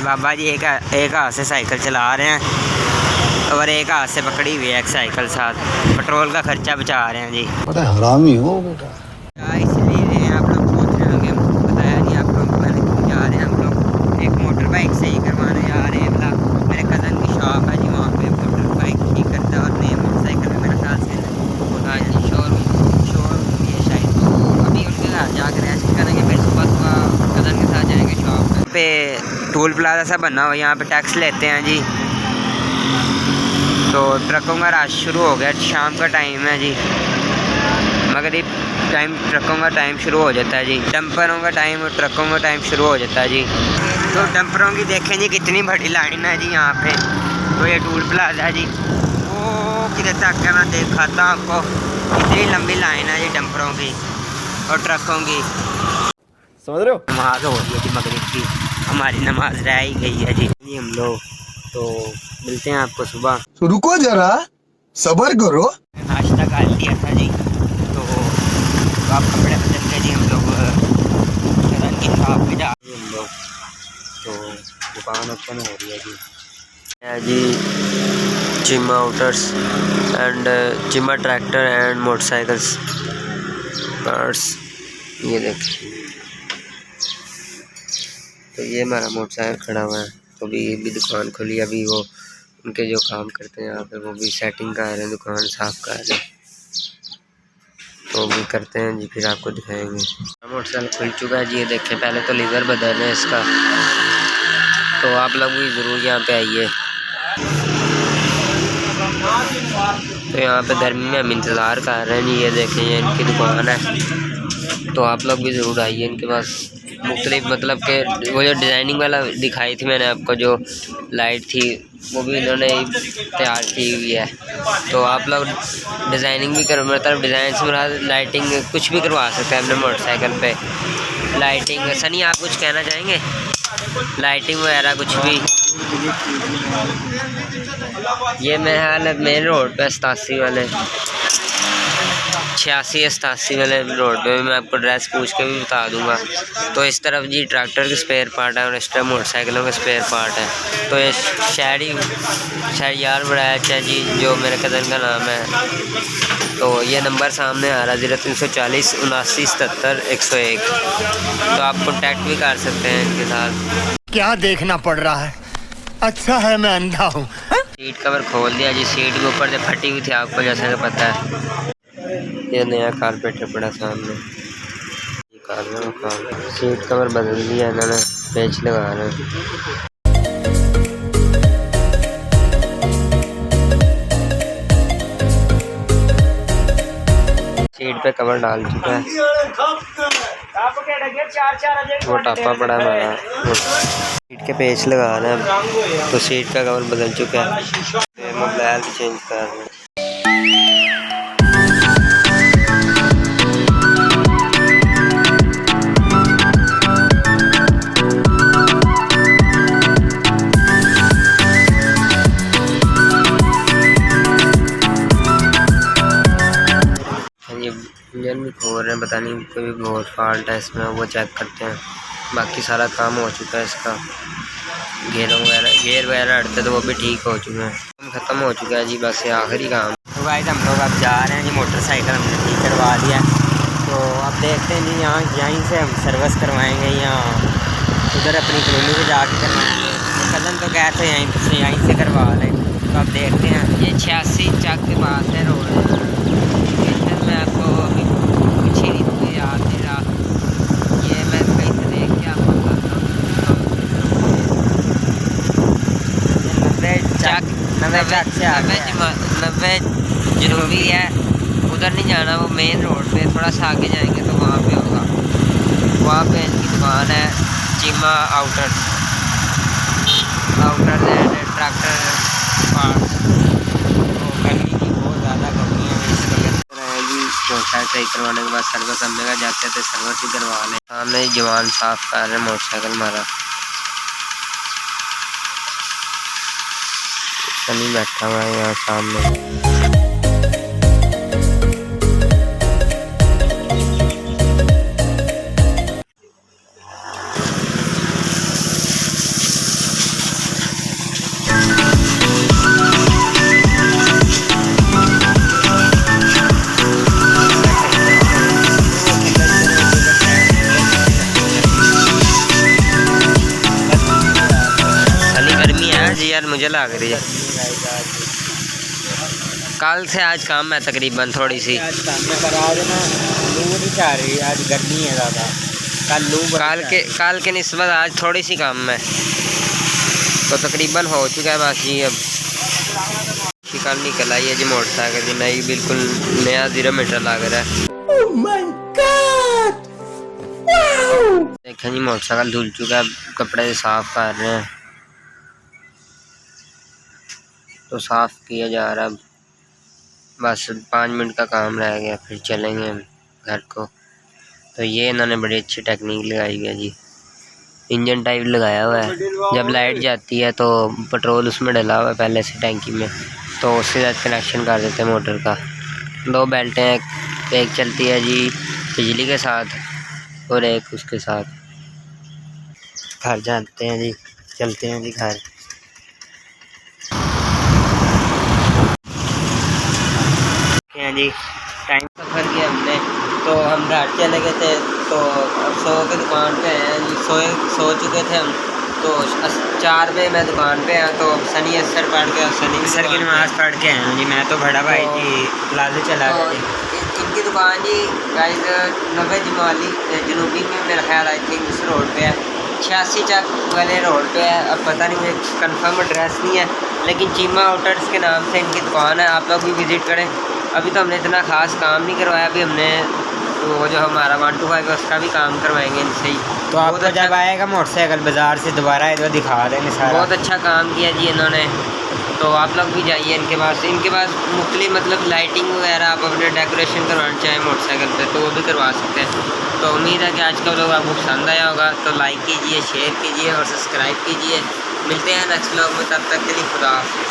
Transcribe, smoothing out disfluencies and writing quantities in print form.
बाबा जी एक हाथ से साइकिल चला रहे हैं और एक हाथ से पकड़ी हुई है एक साइकिल, साथ पेट्रोल का खर्चा बचा रहे हैं जी। बड़ा हरामी हो बेटा। इसलिए आप लोग सोच रहे होंगे, बताया नहीं आप लोग मैंने क्यों जा रहे हैं। हम लोग एक मोटर बाइक सही करवाने जा रहे हैं। मतलब मेरे कज़न की शॉप है जी, वहाँ पे मोटर बाइक ठीक करता है और नई मोटरसाइकिल में मेरे ख्याल से शोरूम भी है शायद। तो अभी उनके घर जाकर रेस्ट करेंगे, फिर सुबह सुबह कज़न के साथ जाएंगे शॉप पे। टोल प्लाजा सा बना हुआ, यहाँ पे टैक्स लेते हैं जी। तो ट्रकों का रश शुरू हो गया, शाम का टाइम है जी, मगरिब टाइम ट्रकों का टाइम शुरू हो जाता है जी। डंपरों का टाइम और ट्रकों का टाइम शुरू हो जाता है जी। तो डंपरों की देखें जी कितनी बड़ी लाइन है जी यहाँ पे। तो ये टोल प्लाजा है जी, वो किधर तक है मैं दिखाता हूँ आपको। इतनी लंबी लाइन है जी डंपरों की और ट्रकों की। समझ रहे हो? नमाज हो रही है जी मगरिब की, हमारी नमाज रह ही गई है जी। हम लोग तो मिलते हैं आपको सुबह। तो रुको जरा, सब्र करो। नाश्ता खा लिया था जी, तो आप कपड़े बदल के जी हम लोग कज़न की शॉप पे जा रहे हैं हम लोग। तो दुकान ओपन हो रही है जी। जिमा आउटर्स एंड जिमा ट्रैक्टर एंड मोटरसाइकिल्स कार्स, ये देखिए। तो ये हमारा मोटरसाइकिल खड़ा हुआ है। तो अभी ये भी दुकान खुली, अभी वो उनके जो काम करते हैं यहाँ पे वो भी सेटिंग कर रहे हैं, दुकान साफ कर रहे हैं। तो भी करते हैं जी, फिर आपको दिखाएंगे। मोटरसाइकिल खुल चुका है जी, ये देखें। पहले तो लीवर बदलना है इसका, तो आप लोग भी ज़रूर यहाँ पे आइए। तो यहाँ पे गर्मी में हम इंतज़ार कर रहे हैं जी, ये देखें ये इनकी दुकान है। तो आप लोग भी ज़रूर आइए, इनके पास मुख्तलिफ मतलब के वो जो डिज़ाइनिंग वाला दिखाई थी मैंने आपको, जो लाइट थी वो भी इन्होंने तैयार की हुई है। तो आप लोग डिज़ाइनिंग भी कर मतलब डिज़ाइन से लाइटिंग कुछ भी करवा सकते हैं अपने मोटरसाइकिल पे। लाइटिंग सनी आप कुछ कहना चाहेंगे? लाइटिंग वगैरह कुछ भी। ये मेरे हाल मेन रोड पे 87 वाले 86-87 वाले रोड पे मैं आपको एड्रेस पूछ के भी बता दूंगा। तो इस तरफ जी ट्रैक्टर के स्पेयर पार्ट है और इस तरफ मोटरसाइकिलों के स्पेयर पार्ट है। तो ये शहरियार बड़ाचा जी, जो मेरे कज़न का नाम है। तो ये नंबर सामने आ रहा है 0340 79 77 101। तो आप कॉन्टैक्ट भी कर सकते हैं इनके साथ। क्या देखना पड़ रहा है? अच्छा है मैं अंधा हूँ। सीट कवर खोल दिया जी, सीट के ऊपर से फटी हुई थी आपको जैसा कि पता है। ये नया कारपेटर पड़ा सामने, सीट कवर बदल दिया इन्होंने, पेच लगा रहे हैं। सीट पे कवर डाल चुका है, वो टापा पड़ा हमारा, सीट के पेच लगा रहे हैं। तो सीट का कवर बदल चुका है, मोबाइल चेंज कर रहे हैं। इंजन भी खोल रहे हैं, पता नहीं कोई बहुत फॉल्ट है इसमें, वो चेक करते हैं। बाकी सारा काम हो चुका है इसका, गेयर वगैरह हटते तो वो भी ठीक हो चुके हैं, काम ख़त्म हो चुका है जी, बस ये आखिरी काम। तो गाइस हम लोग अब जा रहे हैं जी, मोटरसाइकिल हमने ठीक करवा दिया। तो अब देखते हैं जी, यहीं से हम सर्विस करवाएंगे या उधर अपनी कॉलोनी से जाके करवाएंगे। कज़न तो कहते हैं यहीं से करवा लें। तो अब देखते हैं। ये 86 चक के पास है रोड, मैं आपको अभी कुछ ही नहीं याद नहीं रहा, ये मैं कहीं से देख के आपको बताता हूँ। 90 जनूबी है, उधर नहीं जाना, वो मेन रोड पे थोड़ा सा आगे जाएंगे तो वहाँ पे होगा। वहाँ पे इनकी दुकान है, जिमा आउटर्स एंड ट्रैक्टर पार्ट्स। तो गर्मी की बहुत ज़्यादा गर्मी है, इसलिए मोटरसाइकिल सही करवाने के बाद सर्विस हम जगह जाते थे, सर्विस ही करवा लें। सामने जवान साफ कर रहे हैं मोटरसाइकिल हमारा, सनी बैठा हुआ है यहाँ सामने। यार मुझे लग रही है। कल से आज काम है तकरीबन थोड़ी सी। आज काम में पर आज ना लू नहीं चाह रही, आज गर्मी है ज़्यादा। कल लू कल के निस्बत आज थोड़ी सी काम है, तो तकरीबन हो चुका है बस जी। अब शिकल निकल आई है जी मोटरसाइकिल की नई, बिल्कुल नया 0 मीटर लग रहा है। देखें जी मोटरसाइकिल धुल चुका है, कपड़े से साफ कर रहे हैं, तो साफ किया जा रहा है। बस 5 मिनट का काम रह गया, फिर चलेंगे हम घर को। तो ये इन्होंने बड़ी अच्छी टेक्निक लगाई है जी, इंजन टाइप लगाया हुआ है। जब लाइट जाती है तो पेट्रोल उसमें डला हुआ है पहले से टैंकी में, तो उसके साथ कनेक्शन कर देते हैं मोटर का। 2 बेल्टें हैं, एक चलती है जी बिजली के साथ और एक उसके साथ। घर जाते हैं जी, चलते हैं जी घर। जी टाइम सफ़र किया हमने, तो हम घर चले गए थे, तो अब सो के दुकान पे हैं जी। सो चुके थे हम, तो 4 बजे मैं दुकान पे आया, तो सनी असर पढ़ के सनी असर की नमाज़ पढ़ के आया जी। मैं तो बड़ा भाई जी प्लाजे चला गया जी। इनकी दुकान जी गाइस नवे जमाली जनूबी में मेरा ख्याल आई थिंक उस रोड पे है, 86 चक वाले रोड पे है। अब पता नहीं, मुझे कंफर्म एड्रेस नहीं है, लेकिन चीमा आउटर्स के नाम से इनकी दुकान है, आप लोग भी विज़िट करें। अभी तो हमने इतना ख़ास काम नहीं करवाया, अभी हमने वो जो हमारा 125 है उसका भी काम करवाएंगे इनसे ही। तो आपको जब आएगा मोटरसाइकिल बाज़ार से दोबारा इधर दिखा देंगे सारा। बहुत अच्छा काम किया जी इन्होंने, तो आप लोग भी जाइए इनके पास। इनके पास मुख्तलिफ मतलब लाइटिंग वगैरह आप अपने डेकोरेशन करवाना चाहें मोटरसाइकिल पे तो वो भी करवा सकते हैं। तो उम्मीद है कि आज का व्लॉग आपको पसंद आया होगा, तो लाइक कीजिए, शेयर कीजिए और सब्सक्राइब कीजिए। मिलते हैं नेक्स्ट व्लॉग में, तब तक के लिए खुदा हाफ़िज़।